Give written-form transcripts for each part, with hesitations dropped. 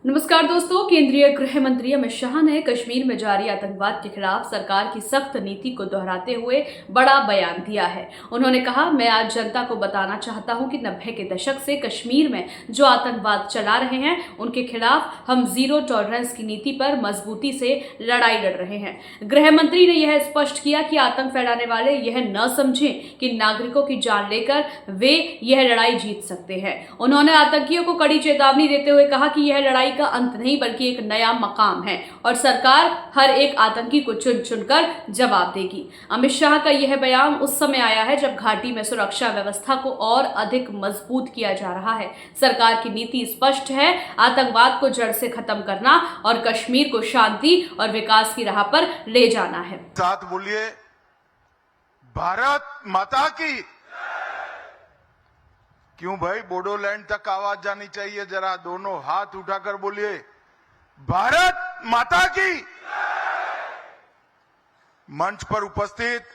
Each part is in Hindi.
नमस्कार दोस्तों, केंद्रीय गृह मंत्री अमित शाह ने कश्मीर में जारी आतंकवाद के खिलाफ सरकार की सख्त नीति को दोहराते हुए बड़ा बयान दिया है। उन्होंने कहा, मैं आज जनता को बताना चाहता हूं कि 90 के दशक से कश्मीर में जो आतंकवाद चला रहे हैं उनके खिलाफ हम जीरो टॉलरेंस की नीति पर मजबूती से लड़ाई लड़ रहे हैं। गृह मंत्री ने यह स्पष्ट किया कि आतंक फैलाने वाले यह न समझें कि नागरिकों की जान लेकर वे यह लड़ाई जीत सकते हैं। उन्होंने आतंकियों को कड़ी चेतावनी देते हुए कहा कि यह लड़ाई का अंत नहीं बल्कि एक नया मकाम है और सरकार हर एक आतंकी को चुन चुनकर जवाब देगी। अमित शाह का यह बयान उस समय आया है जब घाटी में सुरक्षा व्यवस्था को और अधिक मजबूत किया जा रहा है। सरकार की नीति स्पष्ट है, आतंकवाद को जड़ से खत्म करना और कश्मीर को शांति और विकास की राह पर ले जाना है। साथ बोलिए, भारत माता की। क्यों भाई, बोडोलैंड तक आवाज जानी चाहिए। जरा दोनों हाथ उठाकर बोलिए, भारत माता की। मंच पर उपस्थित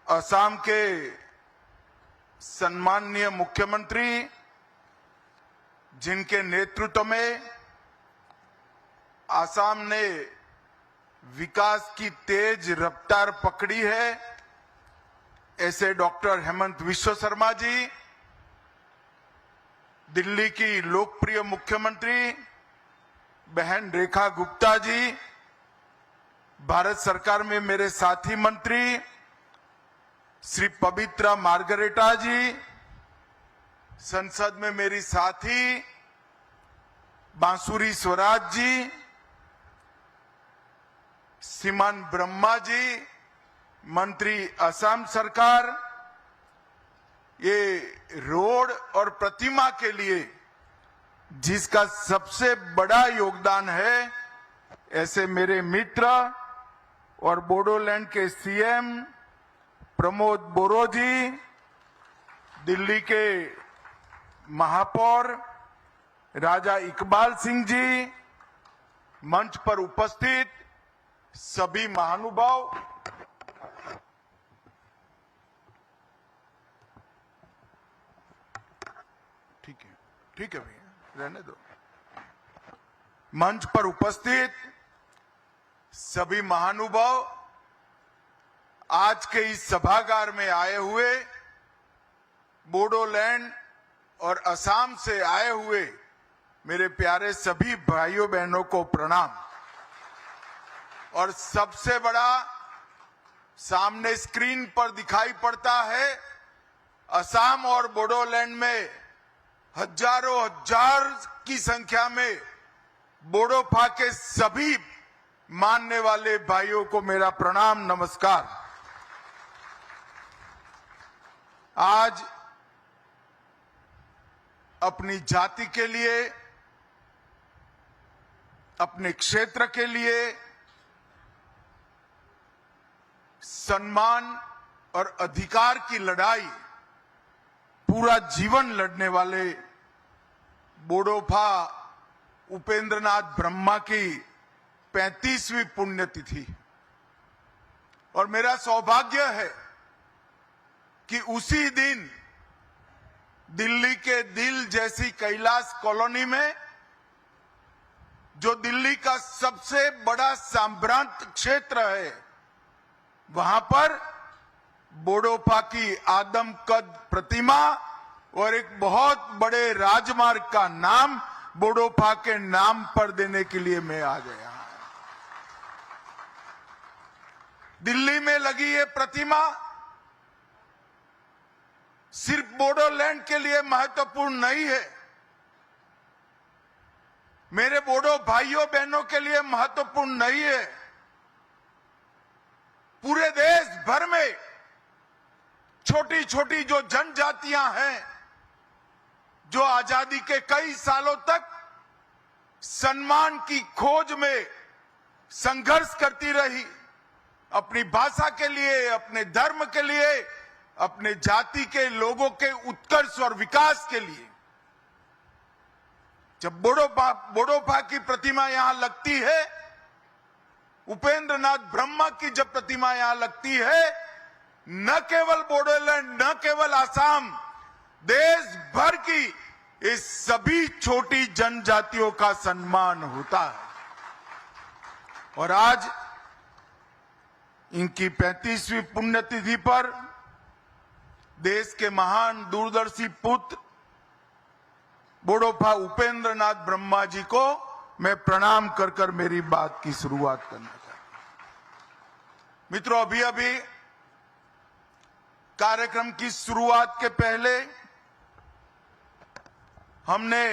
असम के सम्माननीय मुख्यमंत्री, जिनके नेतृत्व में असम ने विकास की तेज रफ्तार पकड़ी है, ऐसे डॉक्टर हेमंत विश्व शर्मा जी, दिल्ली की लोकप्रिय मुख्यमंत्री बहन रेखा गुप्ता जी, भारत सरकार में मेरे साथी मंत्री श्री पवित्रा मार्गरेटा जी, संसद में मेरी साथी बांसुरी स्वराज जी, श्रीमान ब्रह्मा जी, मंत्री असम सरकार, ये रोड और प्रतिमा के लिए जिसका सबसे बड़ा योगदान है, ऐसे मेरे मित्र और बोडोलैंड के सीएम प्रमोद बोरो जी, दिल्ली के महापौर राजा इकबाल सिंह जी, मंच पर उपस्थित सभी महानुभाव, ठीक है भैया, रहने दो। मंच पर उपस्थित सभी महानुभाव, आज के इस सभागार में आए हुए बोडोलैंड और असम से आए हुए मेरे प्यारे सभी भाइयों बहनों को प्रणाम। और सबसे बड़ा सामने स्क्रीन पर दिखाई पड़ता है, असम और बोडोलैंड में हजारों हजार की संख्या में बोडोफा के सभी मानने वाले भाइयों को मेरा प्रणाम, नमस्कार। आज अपनी जाति के लिए, अपने क्षेत्र के लिए सम्मान और अधिकार की लड़ाई पूरा जीवन लड़ने वाले बोडोफा उपेंद्रनाथ ब्रह्मा की 35वीं पुण्यतिथि, और मेरा सौभाग्य है कि उसी दिन दिल्ली के दिल जैसी कैलाश कॉलोनी में, जो दिल्ली का सबसे बड़ा संभ्रांत क्षेत्र है, वहां पर बोडोफा की आदमकद प्रतिमा और एक बहुत बड़े राजमार्ग का नाम बोडोफा के नाम पर देने के लिए मैं आ गया। दिल्ली में लगी ये प्रतिमा सिर्फ बोडोलैंड के लिए महत्वपूर्ण नहीं है, मेरे बोडो भाइयों बहनों के लिए महत्वपूर्ण नहीं है। पूरे देश भर में छोटी छोटी जो जनजातियां हैं, जो आजादी के कई सालों तक सम्मान की खोज में संघर्ष करती रही, अपनी भाषा के लिए, अपने धर्म के लिए, अपने जाति के लोगों के उत्कर्ष और विकास के लिए, जब बोडोफा की प्रतिमा यहां लगती है, उपेंद्रनाथ ब्रह्मा की जब प्रतिमा यहां लगती है, न केवल बोडोलैंड, न केवल असम, देश भर की इस सभी छोटी जनजातियों का सम्मान होता है। और आज इनकी 35वीं पुण्यतिथि पर देश के महान दूरदर्शी पुत्र बोडोफा उपेंद्र नाथ ब्रह्मा जी को मैं प्रणाम कर कर मेरी बात की शुरुआत करना चाहता हूं। मित्रों, अभी अभी कार्यक्रम की शुरुआत के पहले हमने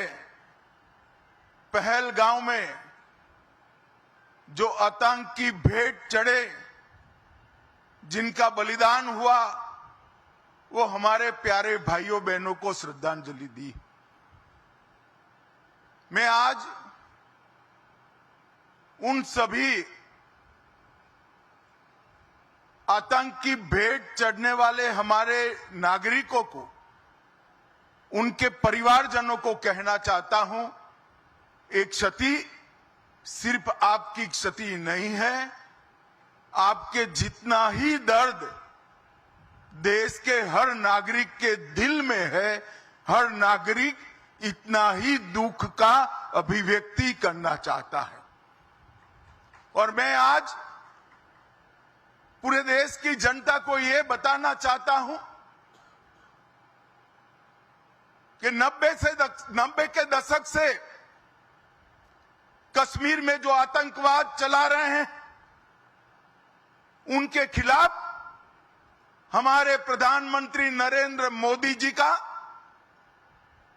पहलगांव में जो आतंक की भेंट चढ़े, जिनका बलिदान हुआ, वो हमारे प्यारे भाइयों बहनों को श्रद्धांजलि दी। मैं आज उन सभी आतंक की भेंट चढ़ने वाले हमारे नागरिकों को, उनके परिवारजनों को कहना चाहता हूं, एक क्षति सिर्फ आपकी क्षति नहीं है, आपके जितना ही दर्द देश के हर नागरिक के दिल में है, हर नागरिक इतना ही दुख का अभिव्यक्ति करना चाहता है। और मैं आज पूरे देश की जनता को यह बताना चाहता हूं कि 90 के दशक से कश्मीर में जो आतंकवाद चला रहे हैं, उनके खिलाफ हमारे प्रधानमंत्री नरेंद्र मोदी जी का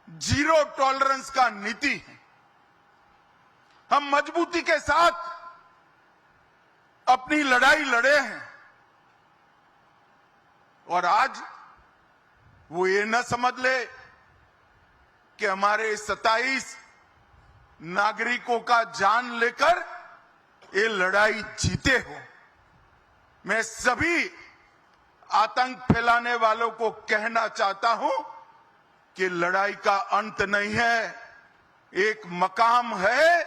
जीरो टॉलरेंस का नीति है। हम मजबूती के साथ अपनी लड़ाई लड़े हैं और आज वो ये न समझ ले कि हमारे 27 नागरिकों का जान लेकर ये लड़ाई जीते हो। मैं सभी आतंक फैलाने वालों को कहना चाहता हूं कि लड़ाई का अंत नहीं है, एक मकाम है।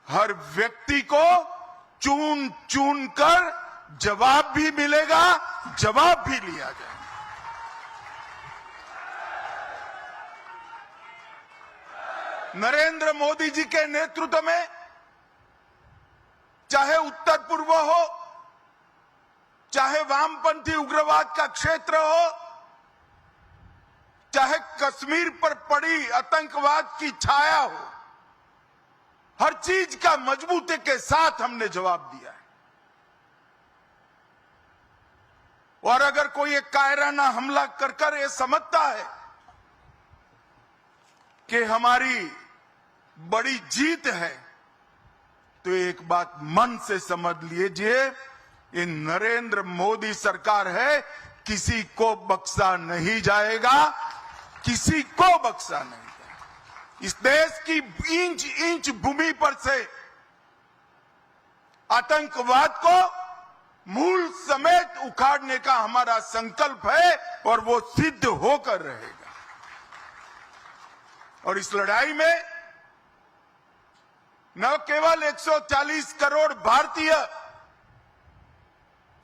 हर व्यक्ति को चुन चुन कर जवाब भी मिलेगा, जवाब भी लिया जाएगा। नरेंद्र मोदी जी के नेतृत्व में चाहे उत्तर पूर्व हो, चाहे वामपंथी उग्रवाद का क्षेत्र हो, चाहे कश्मीर पर पड़ी आतंकवाद की छाया हो, हर चीज का मजबूती के साथ हमने जवाब दिया है। और अगर कोई एक कायराना हमला कर कर ये समझता है कि हमारी बड़ी जीत है, तो एक बात मन से समझ लीजिए, ये नरेंद्र मोदी सरकार है, किसी को बख्शा नहीं जाएगा, किसी को बख्शा नहीं जाएगा। इस देश की इंच इंच भूमि पर से आतंकवाद को मूल समेत उखाड़ने का हमारा संकल्प है और वो सिद्ध होकर रहेगा। और इस लड़ाई में न केवल 140 करोड़ भारतीय,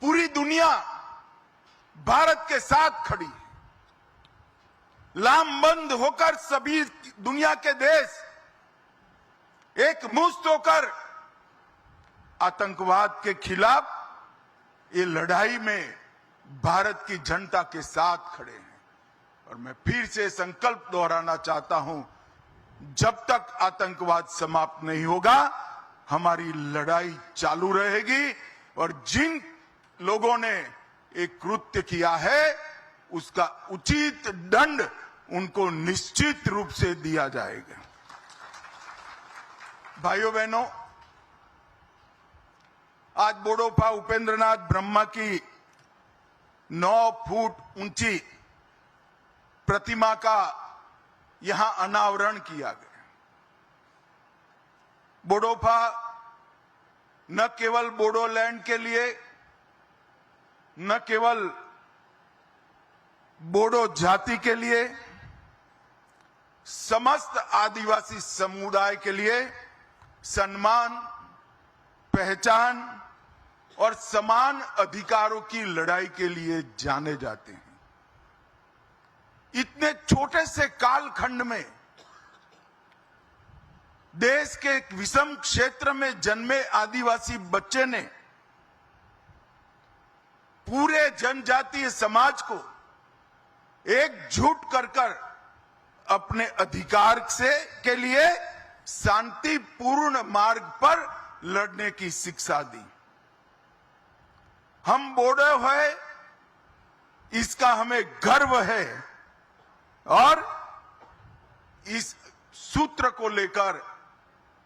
पूरी दुनिया भारत के साथ खड़ी है। लामबंद होकर सभी दुनिया के देश एक मुश्त होकर आतंकवाद के खिलाफ ये लड़ाई में भारत की जनता के साथ खड़े हैं। और मैं फिर से संकल्प दोहराना चाहता हूं, जब तक आतंकवाद समाप्त नहीं होगा, हमारी लड़ाई चालू रहेगी। और जिन लोगों ने एक कृत्य किया है, उसका उचित दंड उनको निश्चित रूप से दिया जाएगा। भाइयों बहनों, आज बोडोफा उपेंद्र नाथ ब्रह्मा की 9 फुट ऊंची प्रतिमा का यहां अनावरण किया गया। बोडोफा न केवल बोडोलैंड के लिए, न केवल बोडो जाति के लिए, समस्त आदिवासी समुदाय के लिए सम्मान, पहचान और समान अधिकारों की लड़ाई के लिए जाने जाते हैं। इतने छोटे से कालखंड में देश के एक विषम क्षेत्र में जन्मे आदिवासी बच्चे ने पूरे जनजातीय समाज को एकजुट कर अपने अधिकार से के लिए शांतिपूर्ण मार्ग पर लड़ने की शिक्षा दी। हम बोडो है, इसका हमें गर्व है और इस सूत्र को लेकर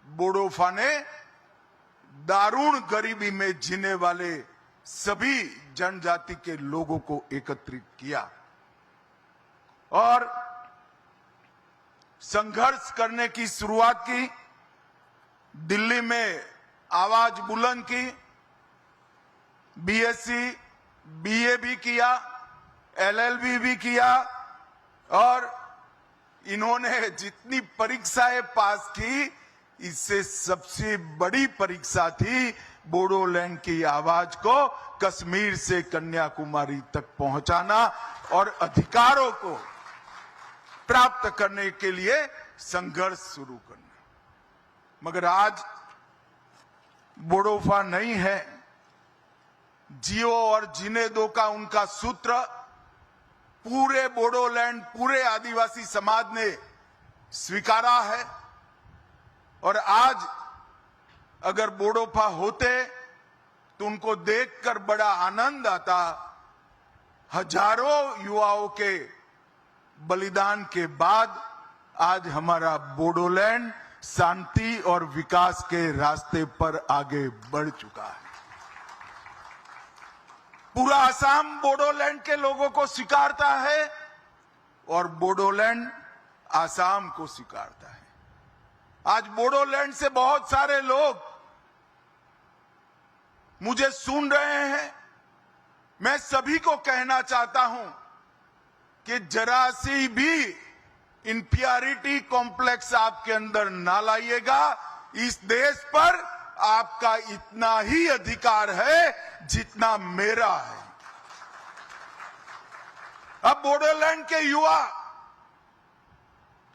बोडोफा ने दारुण गरीबी में जीने वाले सभी जनजाति के लोगों को एकत्रित किया और संघर्ष करने की शुरुआत की। दिल्ली में आवाज बुलंद की, बीएससी, बीए भी किया, एलएलबी भी किया और इन्होंने जितनी परीक्षाएं पास की, इससे सबसे बड़ी परीक्षा थी बोडोलैंड की आवाज को कश्मीर से कन्याकुमारी तक पहुंचाना और अधिकारों को प्राप्त करने के लिए संघर्ष शुरू करना। मगर आज बोडोफा नहीं है, जियो और जीने दो का उनका सूत्र पूरे बोडोलैंड, पूरे आदिवासी समाज ने स्वीकारा है और आज अगर बोडोफा होते तो उनको देखकर बड़ा आनंद आता। हजारों युवाओं के बलिदान के बाद आज हमारा बोडोलैंड शांति और विकास के रास्ते पर आगे बढ़ चुका है। पूरा असम बोडोलैंड के लोगों को स्वीकारता है और बोडोलैंड असम को स्वीकारता है। आज बोडोलैंड से बहुत सारे लोग मुझे सुन रहे हैं। मैं सभी को कहना चाहता हूं कि जरा सी भी इंफीरियरिटी कॉम्प्लेक्स आपके अंदर ना लाइएगा। इस देश पर आपका इतना ही अधिकार है जितना मेरा है। अब बोडोलैंड के युवा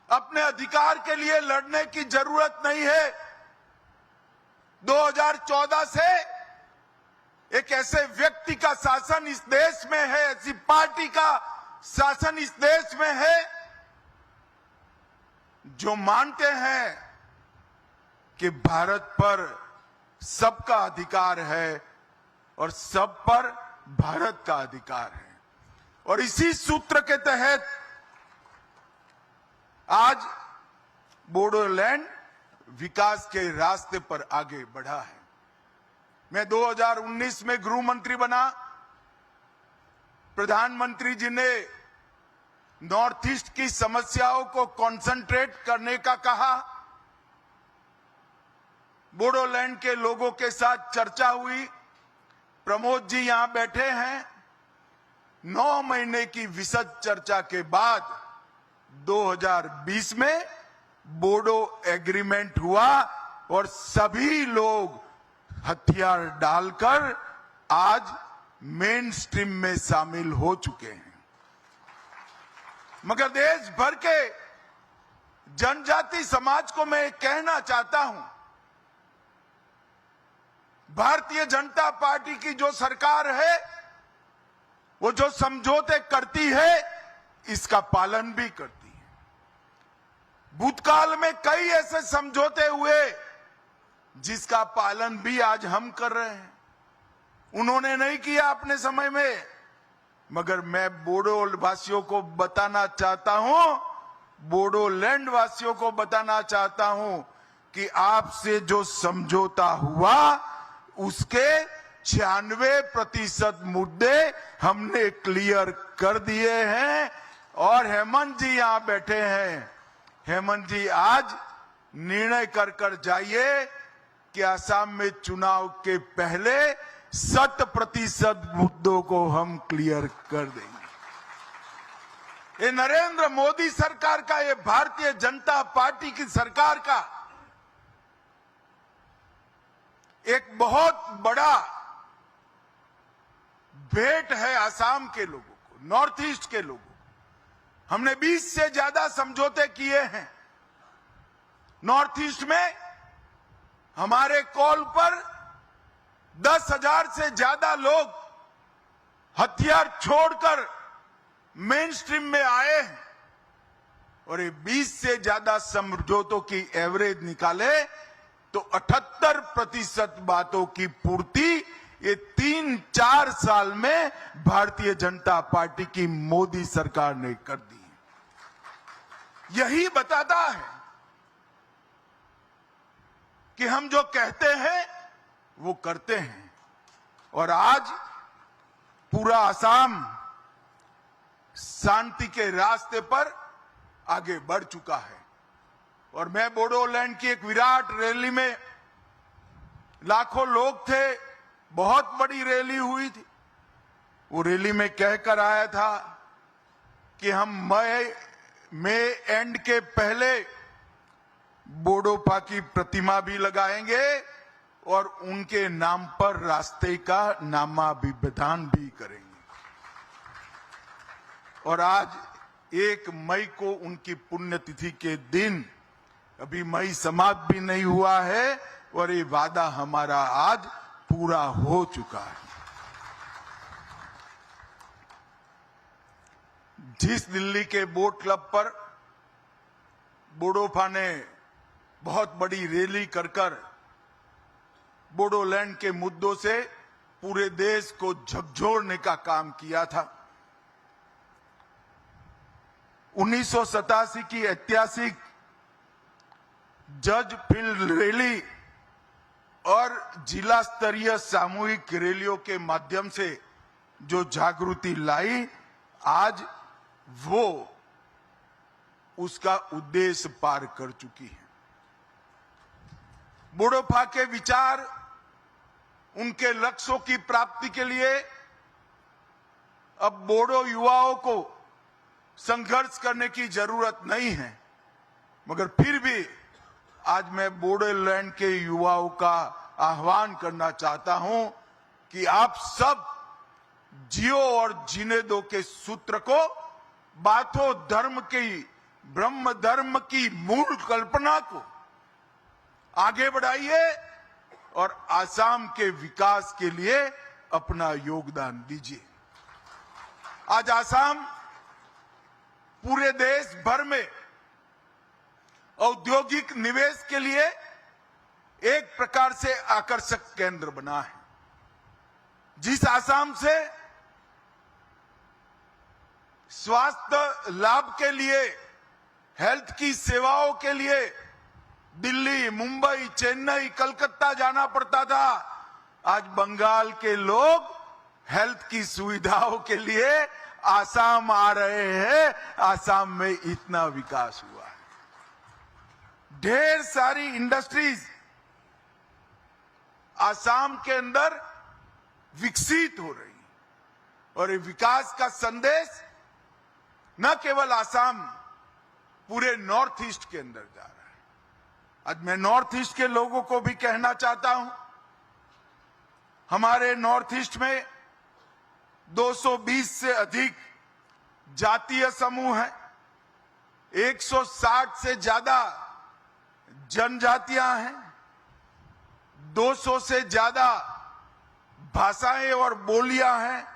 अपने अधिकार के लिए लड़ने की जरूरत नहीं है। 2014 से एक ऐसे व्यक्ति का शासन इस देश में है, ऐसी पार्टी का शासन इस देश में है जो मानते हैं कि भारत पर सबका अधिकार है और सब पर भारत का अधिकार है। और इसी सूत्र के तहत आज बोडोलैंड विकास के रास्ते पर आगे बढ़ा है। मैं 2019 में गृह मंत्री बना। प्रधानमंत्री जी ने नॉर्थ ईस्ट की समस्याओं को कंसंट्रेट करने का कहा। बोडोलैंड के लोगों के साथ चर्चा हुई। प्रमोद जी यहां बैठे हैं। 9 महीने की विशद चर्चा के बाद 2020 में बोडो एग्रीमेंट हुआ और सभी लोग हथियार डालकर आज मेन स्ट्रीम में शामिल हो चुके हैं। मगर देश भर के जनजाति समाज को मैं कहना चाहता हूं, भारतीय जनता पार्टी की जो सरकार है वो जो समझौते करती है इसका पालन भी करती है। भूतकाल में कई ऐसे समझौते हुए जिसका पालन भी आज हम कर रहे हैं। उन्होंने नहीं किया अपने समय में, मगर मैं बोडो वासियों को बताना चाहता हूं, बोडोलैंड वासियों को बताना चाहता हूं कि आपसे जो समझौता हुआ उसके 96% मुद्दे हमने क्लियर कर दिए हैं। और हेमंत जी यहां बैठे हैं। हेमंत जी आज निर्णय कर जाइए कि असम में चुनाव के पहले 100% मुद्दों को हम क्लियर कर देंगे। ये नरेंद्र मोदी सरकार का, ये भारतीय जनता पार्टी की सरकार का एक बहुत बड़ा भेंट है असम के लोगों को, नॉर्थ ईस्ट के लोगों को। हमने 20 से ज्यादा समझौते किए हैं नॉर्थ ईस्ट में हमारे कॉल पर 10,000 से ज्यादा लोग हथियार छोड़कर मेन स्ट्रीम में आए हैं और ये 20 से ज्यादा समझौतों की एवरेज निकाले तो 78% बातों की पूर्ति ये 3-4 साल में भारतीय जनता पार्टी की मोदी सरकार ने कर दी। यही बताता है कि हम जो कहते हैं वो करते हैं और आज पूरा असम शांति के रास्ते पर आगे बढ़ चुका है। और मैं बोडोलैंड की एक विराट रैली में, लाखों लोग थे, बहुत बड़ी रैली हुई थी, वो रैली में कहकर आया था कि हम मई एंड के पहले बोडोपा की प्रतिमा भी लगाएंगे और उनके नाम पर रास्ते का नामाभिधान भी करेंगे। और आज 1 मई को उनकी पुण्यतिथि के दिन, अभी मई समाप्त भी नहीं हुआ है और ये वादा हमारा आज पूरा हो चुका है। जिस दिल्ली के बोट क्लब पर बोडोपा ने बहुत बड़ी रैली कर बोडोलैंड के मुद्दों से पूरे देश को झकझोरने का काम किया था, 1987 की ऐतिहासिक जज फील्ड रैली और जिला स्तरीय सामूहिक रैलियों के माध्यम से जो जागृति लाई, आज वो उसका उद्देश्य पार कर चुकी है। बोडोपा के विचार, उनके लक्ष्यों की प्राप्ति के लिए अब बोडो युवाओं को संघर्ष करने की जरूरत नहीं है, मगर फिर भी आज मैं बोडोलैंड के युवाओं का आह्वान करना चाहता हूं कि आप सब जियो और जीने दो के सूत्र को, बाथो धर्म की, ब्रह्म धर्म की मूल कल्पना को आगे बढ़ाइए और आसाम के विकास के लिए अपना योगदान दीजिए। आज आसाम पूरे देश भर में औद्योगिक निवेश के लिए एक प्रकार से आकर्षक केंद्र बना है। जिस आसाम से स्वास्थ्य लाभ के लिए, हेल्थ की सेवाओं के लिए दिल्ली, मुंबई, चेन्नई, कलकत्ता जाना पड़ता था, आज बंगाल के लोग हेल्थ की सुविधाओं के लिए आसाम आ रहे हैं। आसाम में इतना विकास हुआ है, ढेर सारी इंडस्ट्रीज आसाम के अंदर विकसित हो रही और ये विकास का संदेश न केवल आसाम, पूरे नॉर्थ ईस्ट के अंदर जा रहा है। आज मैं नॉर्थ ईस्ट के लोगों को भी कहना चाहता हूं, हमारे नॉर्थ ईस्ट में 220 से अधिक जातीय समूह हैं, 160 से ज्यादा जनजातियां हैं, 200 से ज्यादा भाषाएं और बोलियां हैं,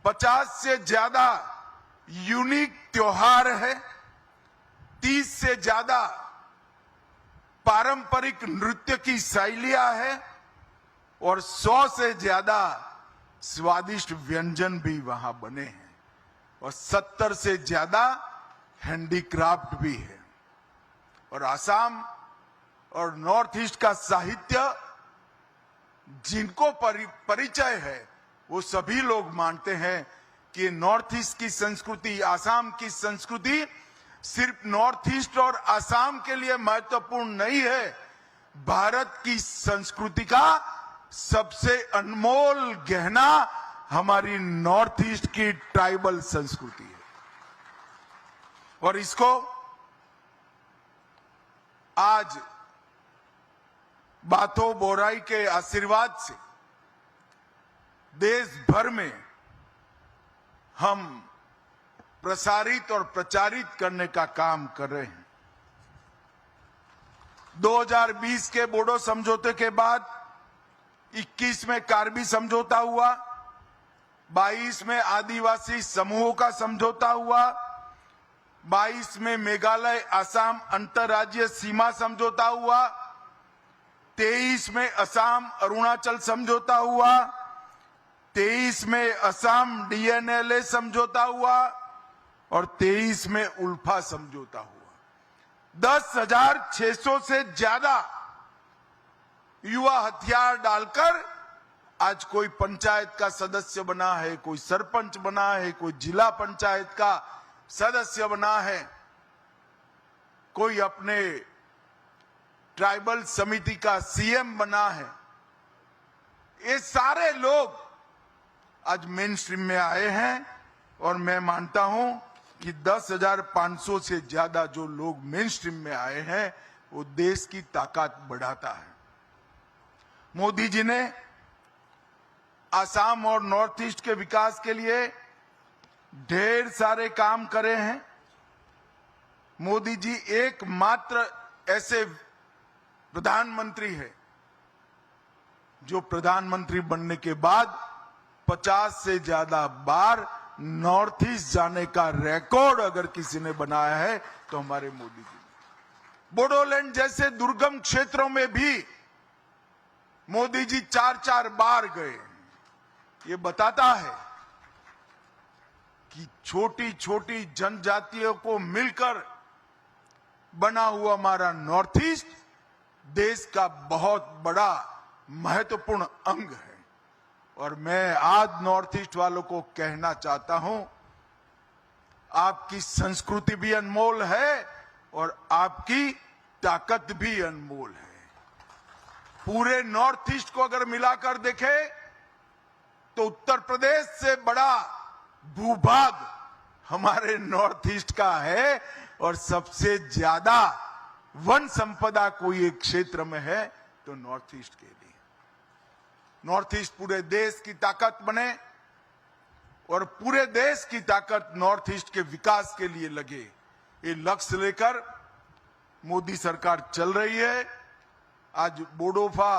50 से ज्यादा यूनिक त्योहार है, 30 से ज्यादा पारंपरिक नृत्य की शैलियां हैं और 100 से ज्यादा स्वादिष्ट व्यंजन भी वहां बने हैं और 70 से ज्यादा हैंडीक्राफ्ट भी है। और आसाम और नॉर्थ ईस्ट का साहित्य जिनको परिचय है, वो सभी लोग मानते हैं कि नॉर्थ ईस्ट की संस्कृति, आसाम की संस्कृति सिर्फ नॉर्थ ईस्ट और आसाम के लिए महत्वपूर्ण नहीं है, भारत की संस्कृति का सबसे अनमोल गहना हमारी नॉर्थ ईस्ट की ट्राइबल संस्कृति है। और इसको आज बाथो बोराई के आशीर्वाद से देश भर में हम प्रसारित और प्रचारित करने का काम कर रहे हैं। 2020 के बोडो समझौते के बाद 21 में कार्बी समझौता हुआ, 22 में आदिवासी समूहों का समझौता हुआ, 22 में मेघालय असम अंतर्राज्यीय सीमा समझौता हुआ, 23 में असम अरुणाचल समझौता हुआ, 23 में असम डीएनएलए समझौता हुआ और 23 में उल्फा समझौता हुआ। 10,600 से ज्यादा युवा हथियार डालकर आज कोई पंचायत का सदस्य बना है, कोई सरपंच बना है, कोई जिला पंचायत का सदस्य बना है, कोई अपने ट्राइबल समिति का सीएम बना है। ये सारे लोग आज मेन स्ट्रीम में आए हैं और मैं मानता हूं कि 10,500 से ज्यादा जो लोग मेन स्ट्रीम में आए हैं वो देश की ताकत बढ़ाता है। मोदी जी ने असम और नॉर्थ ईस्ट के विकास के लिए ढेर सारे काम करे हैं। मोदी जी एकमात्र ऐसे प्रधानमंत्री है जो प्रधानमंत्री बनने के बाद 50 से ज्यादा बार नॉर्थ ईस्ट जाने का रिकॉर्ड अगर किसी ने बनाया है तो हमारे मोदी जी ने। बोडोलैंड जैसे दुर्गम क्षेत्रों में भी मोदी जी 4-4 बार गए। ये बताता है कि छोटी छोटी जनजातियों को मिलकर बना हुआ हमारा नॉर्थ ईस्ट देश का बहुत बड़ा महत्वपूर्ण अंग है। और मैं आज नॉर्थ ईस्ट वालों को कहना चाहता हूं, आपकी संस्कृति भी अनमोल है और आपकी ताकत भी अनमोल है। पूरे नॉर्थ ईस्ट को अगर मिलाकर देखें तो उत्तर प्रदेश से बड़ा भूभाग हमारे नॉर्थ ईस्ट का है और सबसे ज्यादा वन संपदा कोई एक क्षेत्र में है तो नॉर्थ ईस्ट के लिए। नॉर्थ ईस्ट पूरे देश की ताकत बने और पूरे देश की ताकत नॉर्थ ईस्ट के विकास के लिए लगे, ये लक्ष्य लेकर मोदी सरकार चल रही है। आज बोडोफा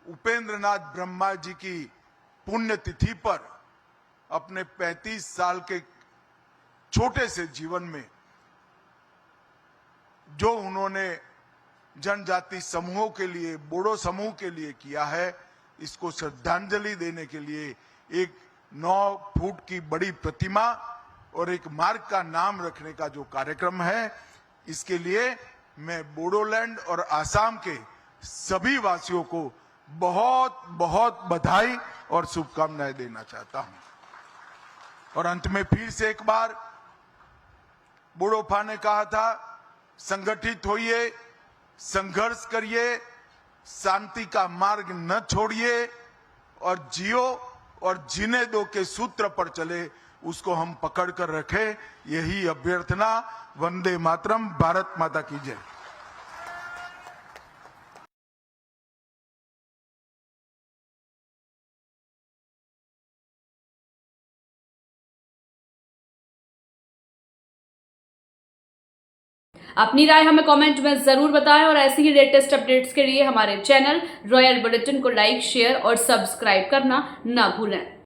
उपेंद्र नाथ ब्रह्मा जी की पुण्यतिथि पर अपने 35 साल के छोटे से जीवन में जो उन्होंने जनजाति समूहों के लिए, बोडो समूह के लिए किया है, इसको श्रद्धांजलि देने के लिए एक 9 फुट की बड़ी प्रतिमा और एक मार्ग का नाम रखने का जो कार्यक्रम है, इसके लिए मैं बोडोलैंड और आसाम के सभी वासियों को बहुत बहुत बधाई और शुभकामनाएं देना चाहता हूं। और अंत में फिर से एक बार बोडोफा ने कहा था, संगठित होइए, संघर्ष करिए, शांति का मार्ग न छोड़िए और जियो और जीने दो के सूत्र पर चले, उसको हम पकड़ कर रखें। यही अभ्यर्थना। वंदे मातरम। भारत माता की जय। अपनी राय हमें कमेंट में जरूर बताएं और ऐसी ही लेटेस्ट अपडेट्स के लिए हमारे चैनल रॉयल बुलेटिन को लाइक, शेयर और सब्सक्राइब करना ना भूलें।